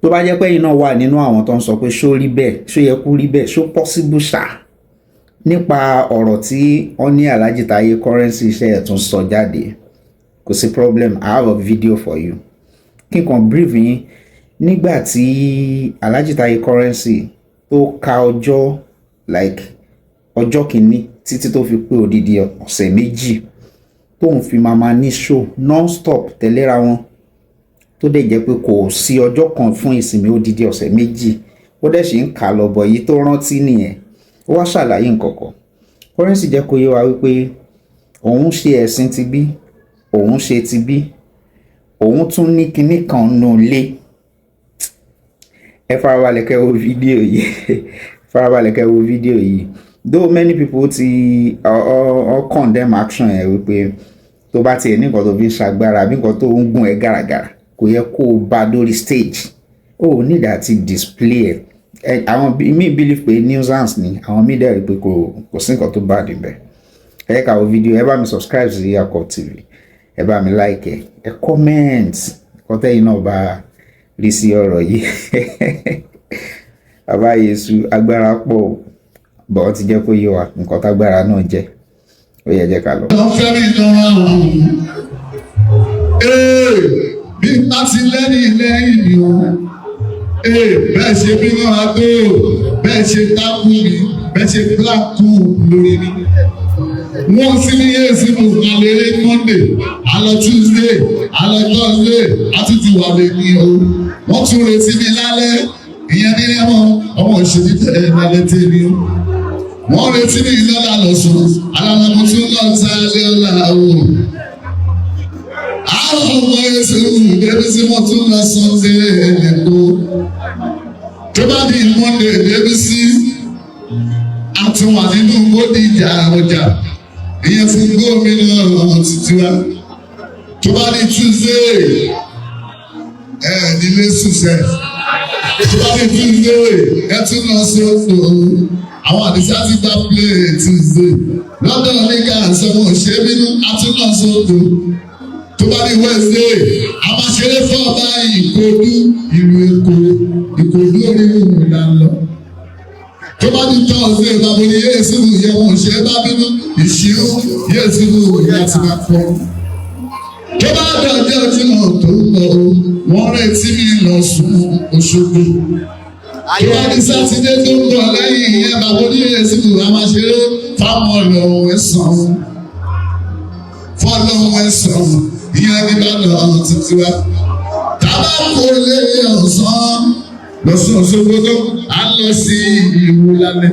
tó bá jẹ́ pé iná wà nínú àwọn tó ń sọ pé ṣó rí bẹ́ẹ̀, ṣó yẹ kó rí bẹ́ẹ̀, ṣó possible ṣá nípa ọ̀rọ̀ tí wọ́n ní Alhaji Taye Currency iṣẹ́ ẹ̀ tún sọ jáde, kò sí problem, I have a video for you. Kí n kàn brief yín, nígbà tí Alhaji Taye Currency tó ka ọjọ́ like ọjọ́ kìíní títí tó fi pé odidi ọ̀sẹ̀ méjì tóun fi máa ní show non-stop tẹ̀léra wọn, tó dẹ̀ jẹ́ pé kò sí ọjọ́ kan fún ìsinmi odidi ọ̀sẹ̀ méjì, ó dẹ̀ ṣe ń kà lọ bọ̀ yìí tó rántí nìyẹn. Ó wá ṣàlàyé nǹkan kan. Currency jẹ́ kó yé wa wípé òun ṣe ẹ̀sìn ti bí, òun ṣe ti bí, òun tún ní kinní kan nù lé. Ẹ farabalẹ̀ kẹ́ wo fídíò yìí farabalẹ̀ kẹ́ wo fídíò yìí. Though many people ti condemn action ẹ̀ wípé tó bá tiẹ̀ ní nǹkan tó fi ń ṣagbára àbí nǹkan tó ń gún ẹ gàràgàrà kò yẹ kó o bá dórí stage, ó ní láti display ẹ̀. Àwọn mi believe pé nuisance ni, àwọn mi dẹ̀ rí pé kò sí nǹkan tó bá níbẹ̀. Ẹ ká wo fídíò, ẹ bá mi subscribe sí Yakob TV, ẹ bá mi like ẹ comment nǹkan tẹ́yin náà bá rí sí ọ̀rọ̀ yìí. Bàbá Yésù agbára pọ̀ bọ̀ ti jẹ́ kó yé wa nǹkan tágbára náà jẹ́. Ó yẹ jẹ́ ká lọ. Bí láti lẹ́yìn ni o, bẹ́ẹ̀ ṣe bí wọ́n á tó, bẹ́ẹ̀ ṣe dákú mi, bẹ́ẹ̀ ṣe bíláàkù lórí mi. Wọ́n sì ní yéésì mú alẹ́rẹ́ Monday, alọ́ Tuesday, alọ́ Thursday, àti ti wà lè ní o. Wọ́n tún retí mi lálẹ́, ìyẹn ní ọmọ òṣèlú tẹ̀ lálẹ́ tẹ̀lé o. Wọ́n retí mi lọ́la lọ́sùn, alálàmú tún lọ sáré ọ̀la o. Àwọn ọmọ Yéésù débi sí wọ́n tún lọ Sunday ẹ̀lẹ́kọ́. Tó bá di Monday débi sí àtúnwà nínú Bódìjà ọjà. Ìyẹn fún gómìnà títí wa. Tó bá di Tuesday nílé Sùsẹ̀. Tó bá di Tuesday tún lọ sí Oṣù. Àwọn àdìsá ti gba play Tuesday. London nígbà sọmọ òṣèbínú àtúnlọ sódò. Tó bá di Wednesday, a máa ṣeré fún ọba Ìkòdú ìlú Èkó, Ìkòdú orí ìrìnà lọ. Tó bá di Thursday, bàbá ní Yéésù yẹ wọn ṣe bá bínú, ìṣirò Yéésù yẹ ti máa pọ̀. Tó bá dọ̀jọ́ tí wọ́n tó lọ, wọ́n retí mi lọ sùn Òṣogbo. Tó bá di Sátidé tó ń bọ̀ lẹ́yìn ìyẹn, bàbá ní Yéésù a máa ṣeré fáwọn ọlọ́run ẹ̀sán. Fọ́lọ́run ẹ̀sán. Ìyá ní bàbá títí wa. Tábà kò lè ọ̀sán lọ́sùn Òṣogbo tó á lọ sí ìlú lálẹ́.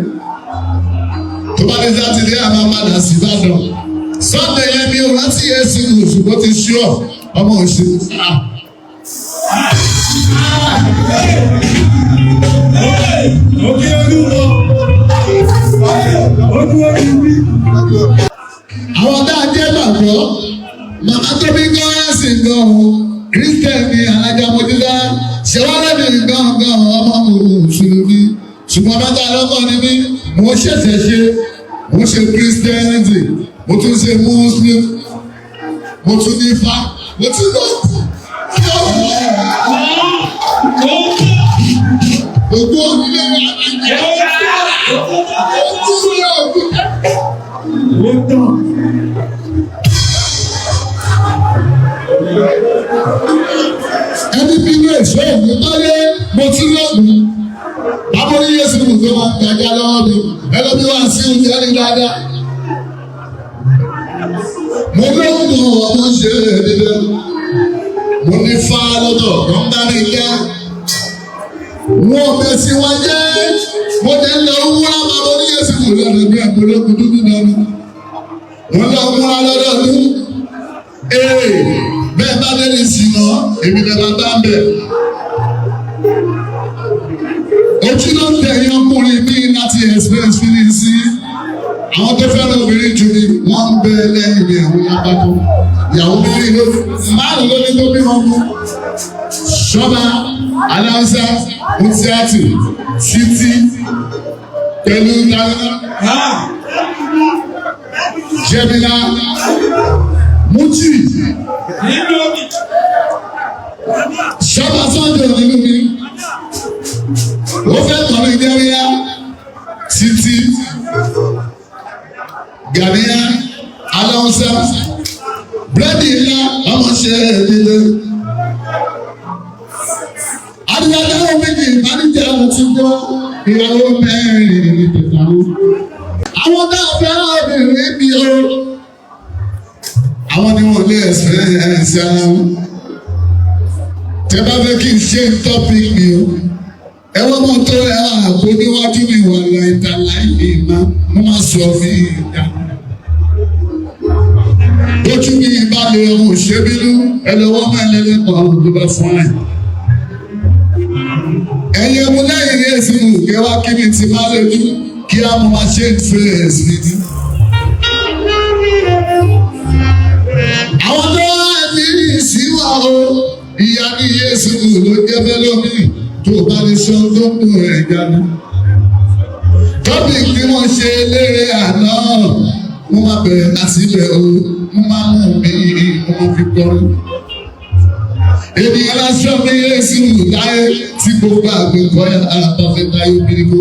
Tó bá dé Sátidé a máa padà sí Ìbàdàn. Sunday yẹn mi ò rántí Yéésù Òṣogbo ti ṣú ọ̀ ọmọ òṣèlú. Àwọn tá a jẹ́ gbàgbọ́. Màmá tó bí Currency gan-an, Kírísítẹ̀nì Alájà Mọ́jídá, ṣèwádìí gan-an ọmọ Mùsùlùmí. Ṣùgbọ́n bàtà lọ́kọ̀ ni mí, mo ṣẹ̀ṣẹ̀ ṣe, mo ṣe Kírísítẹ́nì, mo tún ṣe Muslim, mo tún ní Ifá, mo tún lọ. Gbogbo onílé wa ẹni bí ilé ìṣe ìlú báyé mo ti lọ́gbìn. Bàbá ní Yéésù kò tó máa gbàgbá lọ́wọ́ mi. Ẹlọ́bí wá sí oúnjẹ ní dáadáa. Mo lóògùn ọmọ ṣe èdè. Mo ní fá lọ́dọ̀ wọ́n bá mi yá. Wọ́n bẹ̀ sí wọn jẹ́. Mo dé lọ wúrà bàbá ní Yéésù kò lọ́dọ̀ bí àgbélógún dúdú náà. Mo lọ wúrà lọ́dọọdún. Bẹ́ẹ̀ bá dé ní ìsìnà, èmi bẹ́ẹ̀ bá ń bẹ̀. Ojú ló ń tẹ̀yìn ọkùnrin bí láti express feeling sí. Àwọn tó fẹ́ràn obìnrin jù ni wọ́n ń bẹ lẹ́yìn ní àwọn lápapọ̀. Ìyàwó mẹ́rin ló márùn ló ní tó bímọ mú. Ṣọ́ba, Aláùsá, Mùsíátì, Títí, pẹ̀lú Dáná, Jẹ́bílá, Mújì. Ṣọ́ba Sunday nínú mi. ó fẹ́ kọrin jẹ́ríyá títí Gàníyà Aláùsá búrẹ́dì ńlá ọmọọṣẹ́ ìdílé. Adúlájá méjì ìbánijẹ́ àwọn tí gbọ́ ìyàwó mẹ́rin ìdìtàwó. Àwọn náà fẹ́ràn obìnrin bí o. Àwọn ni wọ́n lé ẹ̀sẹ̀ ara wọn. Tẹ bá fẹ́ kí n ṣe topic mi o. Ẹ wọ́n mọ̀ tó ẹ àgbo níwájú mi wà lọ ìtàlá ìmọ̀ mo máa sọ fún ìyá. Ojú mi ìbálẹ̀ ọmọ òṣèbínú ẹlẹ́wọ́ máa lẹ́lẹ́kọ̀ọ́ àwọn tó bá fún ẹ̀. Ẹ̀yin ọmọ lẹ́yìn Yéésù kẹwàá kí mi ti máa lójú kí á mọ máa ṣe ìfẹ́ẹ̀sì mi ní. Àwọn tó wá ní ìsíwá o, ìyá ní Yéésù ló jẹ́ bẹ́ẹ̀ lómi tó bá lè sọ tó ń bọ̀ ẹ̀ jáde. Tọ́pì tí wọ́n ṣe lérè àná, mo máa bẹ̀rẹ̀ láti ibẹ̀ o, mo máa mú mi mo fi kọrin. Ènìyàn lásán ní Yéésù láyé tí gbogbo àgbẹ̀kọ́ yà á bá fẹ́ táyé bíríkó.